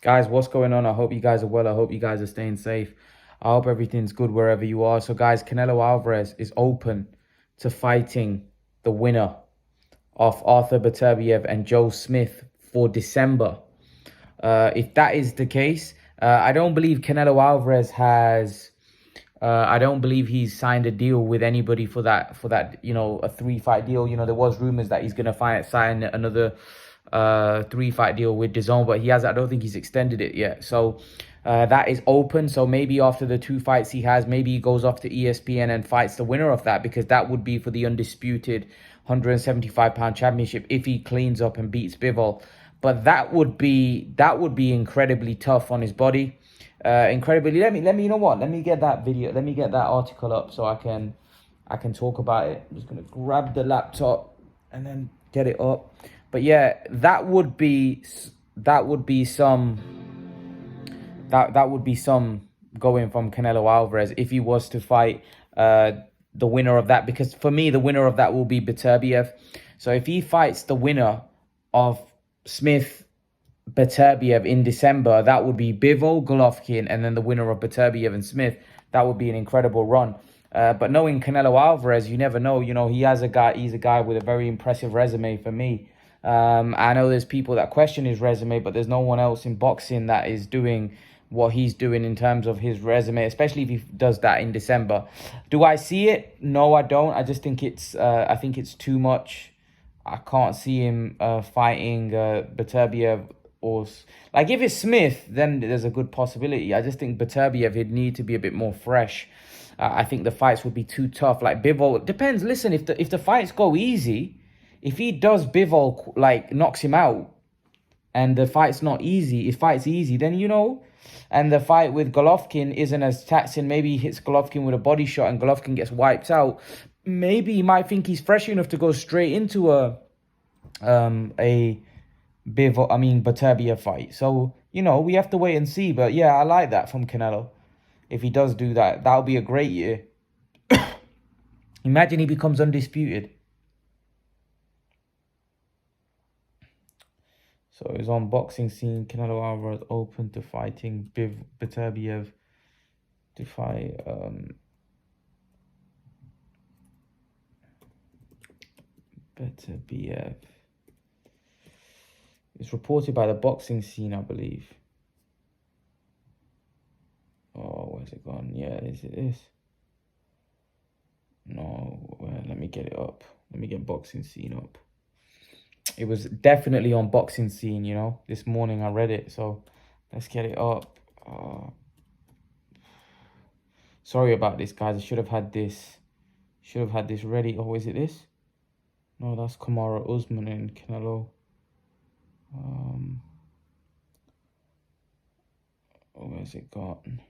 Guys, what's going on? I hope you guys are well. I hope you guys are staying safe. I hope everything's good wherever you are. So, guys, Canelo Alvarez is open to fighting the winner of Artur Beterbiev and Joe Smith for December. If that is the case, I don't believe Canelo Alvarez has. I don't believe he's signed a deal with anybody for that. A 3-fight deal. There was rumors that he's gonna sign another 3-fight deal with DAZN, but he has. I don't think he's extended it yet. So that is open. So maybe after the 2 fights he has, maybe he goes off to ESPN and fights the winner of that, because that would be for the undisputed 175-pound championship if he cleans up and beats Bivol. But that would be incredibly tough on his body. Incredibly. Let me. You know what? Let me get that video. Let me get that article up so I can talk about it. I'm just gonna grab the laptop and then get it up. But yeah, that would be some going from Canelo Alvarez if he was to fight the winner of that, because for me the winner of that will be Beterbiev. So if he fights the winner of Smith Beterbiev in December, that would be Bivol, Golovkin, and then the winner of Beterbiev and Smith. That would be an incredible run. But knowing Canelo Alvarez, you never know. He's a guy with a very impressive resume for me. I know there's people that question his resume, but there's no one else in boxing that is doing what he's doing in terms of his resume, especially if he does that in December. Do I see it? No, I don't. I just think it's too much. I can't see him fighting Beterbiev, or like if it's Smith, then there's a good possibility. I just think Beterbiev, he'd need to be a bit more fresh. I think the fights would be too tough. Like Bivol, depends. Listen, if the fights go easy, if he does Bivol, like knocks him out, and the fight's not easy, if fight's easy, then and the fight with Golovkin isn't as taxing, maybe he hits Golovkin with a body shot and Golovkin gets wiped out, maybe he might think he's fresh enough to go straight into a Beterbiev fight. So, we have to wait and see. But yeah, I like that from Canelo. If he does do that, that'll be a great year. Imagine he becomes undisputed. So it's on boxing scene. Canelo Alvarez open to fighting Beterbiev to fight Beterbiev. It's reported by the boxing scene, I believe. Oh, where's it gone? Yeah, is it this? No, let me get it up. Let me get boxing scene up. It was definitely on boxing scene, This morning I read it, so let's get it up. Sorry about this, guys. I should have had this ready. Oh, is it this? No, that's Kamaru Usman and Canelo. Where's it gone?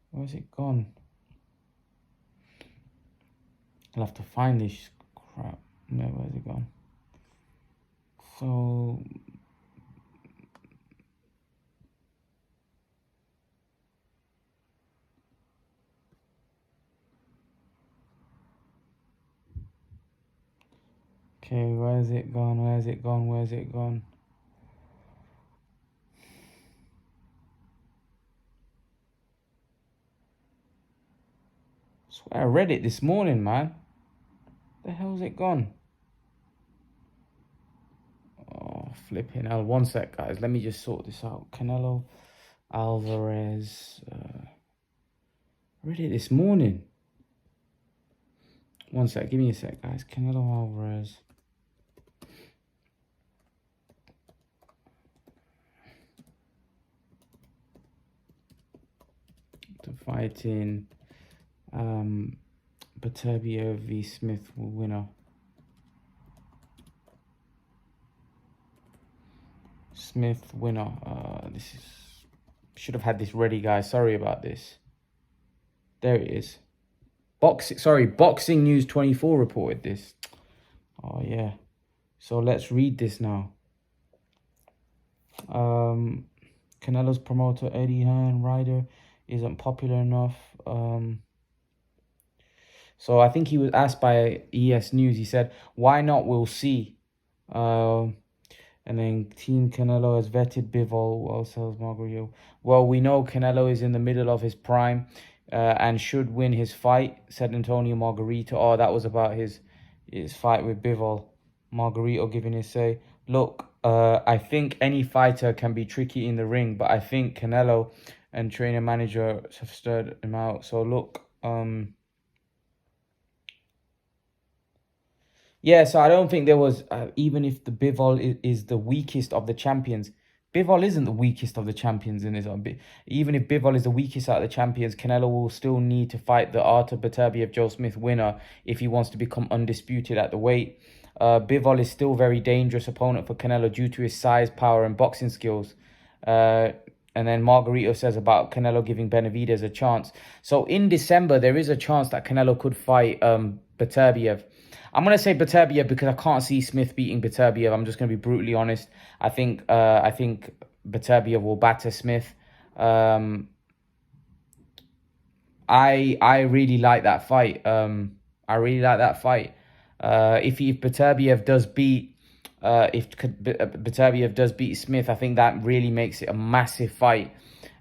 Where's it gone? I'll have to find this crap. No, where's it gone? So okay, where's it gone? Where's it gone? Where's it gone? I swear I read it this morning, man. The hell's it gone? Oh, flipping hell. One sec, guys. Let me just sort this out. Canelo Alvarez. I read it this morning. One sec. Give me a sec, guys. Canelo Alvarez. To fighting Beterbiev v Smith winner. Smith winner. Should have had this ready, guys. Sorry about this. There it is. Boxing News 24 reported this. Oh yeah. So let's read this now. Canelo's promoter Eddie Hearn Ryder isn't popular enough. So I think he was asked by ES News. He said, "Why not? We'll see." And then Team Canelo has vetted Bivol. Who else sells Margarito? Well, we know Canelo is in the middle of his prime and should win his fight, said Antonio Margarito. Oh, that was about his fight with Bivol. Margarito giving his say. Look, I think any fighter can be tricky in the ring, but I think Canelo and trainer manager have stirred him out. So look, yeah, so I don't think there was, even if the Bivol is the weakest of the champions, Bivol isn't the weakest of the champions in his own bit. Even if Bivol is the weakest out of the champions, Canelo will still need to fight the Artur Beterbiev Joe Smith winner if he wants to become undisputed at the weight. Bivol is still a very dangerous opponent for Canelo due to his size, power, and boxing skills. And then Margarito says about Canelo giving Benavidez a chance. So in December, there is a chance that Canelo could fight Beterbiev. I'm going to say Beterbiev because I can't see Smith beating Beterbiev. I'm just going to be brutally honest. I think Beterbiev will batter Smith. I really like that fight. I really like that fight. If Beterbiev does beat Beterbiev does beat Smith, I think that really makes it a massive fight.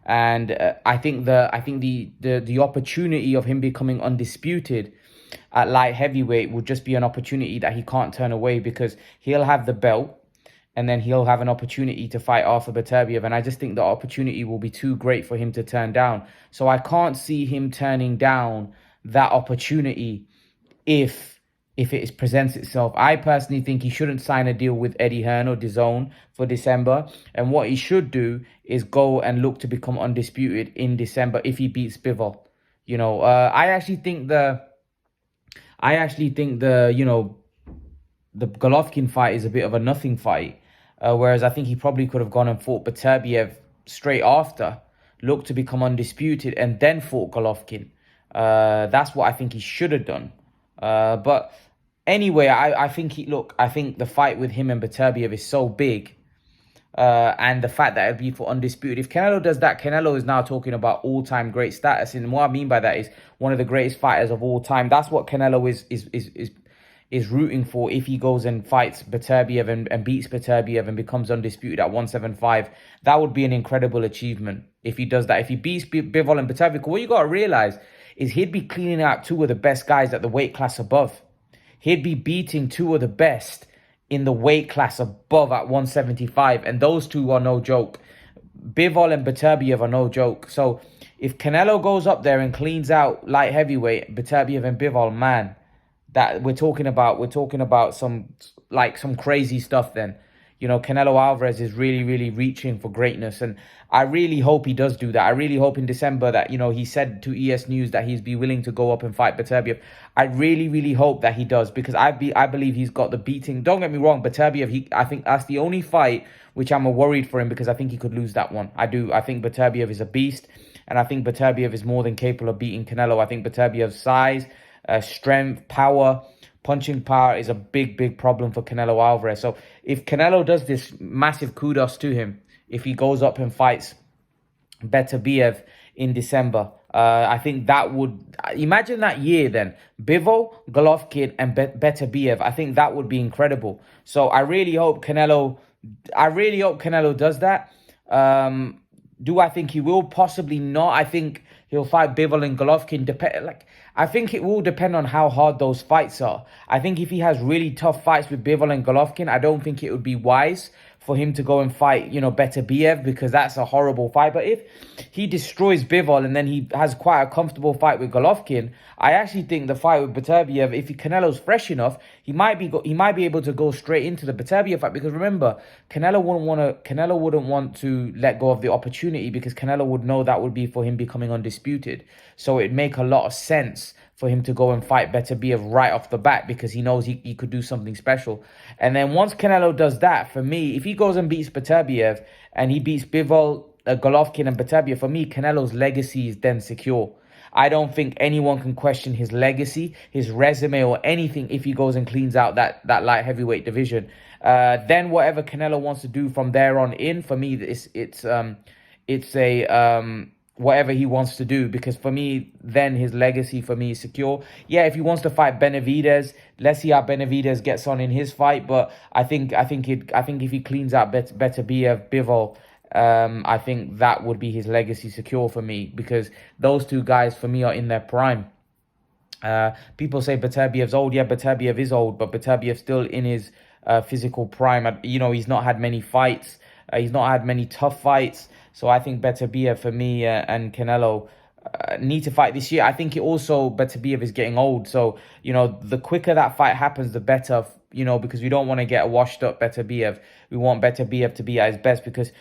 And I think the opportunity of him becoming undisputed at light heavyweight would just be an opportunity that he can't turn away, because he'll have the belt and then he'll have an opportunity to fight Artur Beterbiev. And I just think the opportunity will be too great for him to turn down. So I can't see him turning down that opportunity if it presents itself. I personally think he shouldn't sign a deal with Eddie Hearn or DAZN for December. And what he should do is go and look to become undisputed in December if he beats Bivol. You know, I actually think the the Golovkin fight is a bit of a nothing fight. Whereas I think he probably could have gone and fought Beterbiev straight after, looked to become undisputed, and then fought Golovkin. That's what I think he should have done. But anyway, I think I think the fight with him and Beterbiev is so big. And the fact that it'd be for undisputed. If Canelo does that, Canelo is now talking about all-time great status. And what I mean by that is one of the greatest fighters of all time. That's what Canelo is rooting for if he goes and fights Beterbiev and beats Beterbiev and becomes undisputed at 175. That would be an incredible achievement if he does that. If he beats Bivol and Beterbiev, what you got to realize is he'd be cleaning out two of the best guys at the weight class above. He'd be beating two of the best in the weight class above at 175. And those two are no joke. Bivol and Beterbiev are no joke. So if Canelo goes up there and cleans out light heavyweight, Beterbiev and Bivol, man, that we're talking about some crazy stuff then. You know, Canelo Alvarez is really, really reaching for greatness. And I really hope he does do that. I really hope in December that, you know, he said to ES News that he'd be willing to go up and fight Beterbiev. I really, really hope that he does, because I believe he's got the beating. Don't get me wrong, Beterbiev, I think that's the only fight which I'm worried for him, because I think he could lose that one. I do. I think Beterbiev is a beast, and I think Beterbiev is more than capable of beating Canelo. I think Beterbiev's size, strength, power, punching power is a big, big problem for Canelo Alvarez. So if Canelo does this, massive kudos to him. If he goes up and fights Beterbiev in December, I think that would, imagine that year then. Bivol, Golovkin, and Beterbiev. I think that would be incredible. So I really hope Canelo does that. Do I think he will? Possibly not. I think he'll fight Bivol and Golovkin. I think it will depend on how hard those fights are. I think if he has really tough fights with Bivol and Golovkin, I don't think it would be wise for him to go and fight, you know, Beterbiev, because that's a horrible fight. But if he destroys Bivol and then he has quite a comfortable fight with Golovkin, I actually think the fight with Beterbiev, if Canelo's fresh enough, he might be able to go straight into the Beterbiev fight. Because remember, Canelo wouldn't want to let go of the opportunity, because Canelo would know that would be for him becoming undisputed. So it'd make a lot of sense for him to go and fight Beterbiev right off the bat, because he knows he could do something special. And then once Canelo does that, for me, if he goes and beats Beterbiev and he beats Bivol, Golovkin and Beterbiev, for me, Canelo's legacy is then secure. I don't think anyone can question his legacy, his resume, or anything if he goes and cleans out that light heavyweight division. Then whatever Canelo wants to do from there on in, for me, whatever he wants to do, because for me, then his legacy for me is secure. Yeah, if he wants to fight Benavidez, let's see how Benavidez gets on in his fight. But I think if he cleans out Beterbiev, Bivol, I think that would be his legacy secure for me, because those two guys for me are in their prime. People say Beterbiev's old. Yeah, Beterbiev is old, but Beterbiev's still in his physical prime. You know, he's not had many fights. He's not had many tough fights. So I think Beterbiev for me and Canelo need to fight this year. I think it also, Beterbiev is getting old. So, you know, the quicker that fight happens, the better, you know, because we don't want to get a washed up Beterbiev. We want Beterbiev to be at his best, because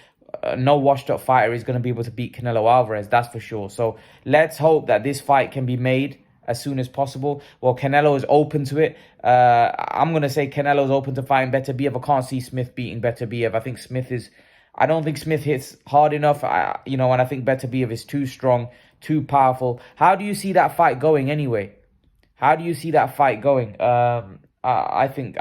no washed up fighter is going to be able to beat Canelo Alvarez. That's for sure. So let's hope that this fight can be made as soon as possible. Well, Canelo is open to it. I'm going to say Canelo's open to fighting Beterbiev. I can't see Smith beating Beterbiev. I think Smith is... I don't think Smith hits hard enough, you know, and I think Beterbiev is too strong, too powerful. How do you see that fight going anyway? How do you see that fight going? I think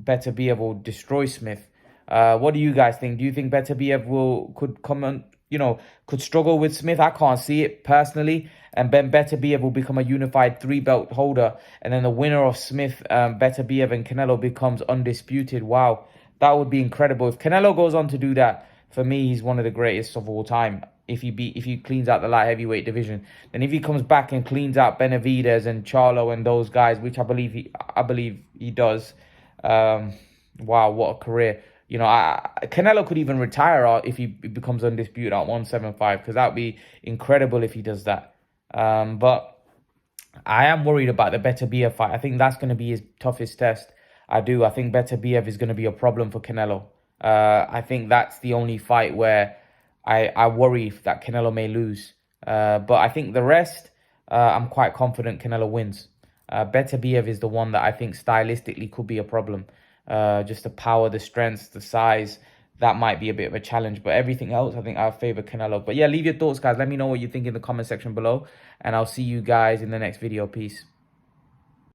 Beterbiev will destroy Smith. What do you guys think? Do you think Beterbiev could come on, you know, could struggle with Smith? I can't see it personally. And then Beterbiev will become a unified 3-belt holder. And then the winner of Smith, Beterbiev and Canelo becomes undisputed. Wow. That would be incredible. If Canelo goes on to do that, for me, he's one of the greatest of all time. If he cleans out the light heavyweight division, then if he comes back and cleans out Benavidez and Charlo and those guys, which I believe he does, wow, what a career! You know, Canelo could even retire if he becomes undisputed at 175, because that would be incredible if he does that. But I am worried about the Beterbiev fight. I think that's going to be his toughest test. I do. I think Beterbiev is going to be a problem for Canelo. I think that's the only fight where I worry that Canelo may lose. But I think the rest, I'm quite confident Canelo wins. Beterbiev is the one that I think stylistically could be a problem. Just the power, the strength, the size, that might be a bit of a challenge. But everything else, I think I favor Canelo. But yeah, leave your thoughts, guys. Let me know what you think in the comment section below. And I'll see you guys in the next video. Peace.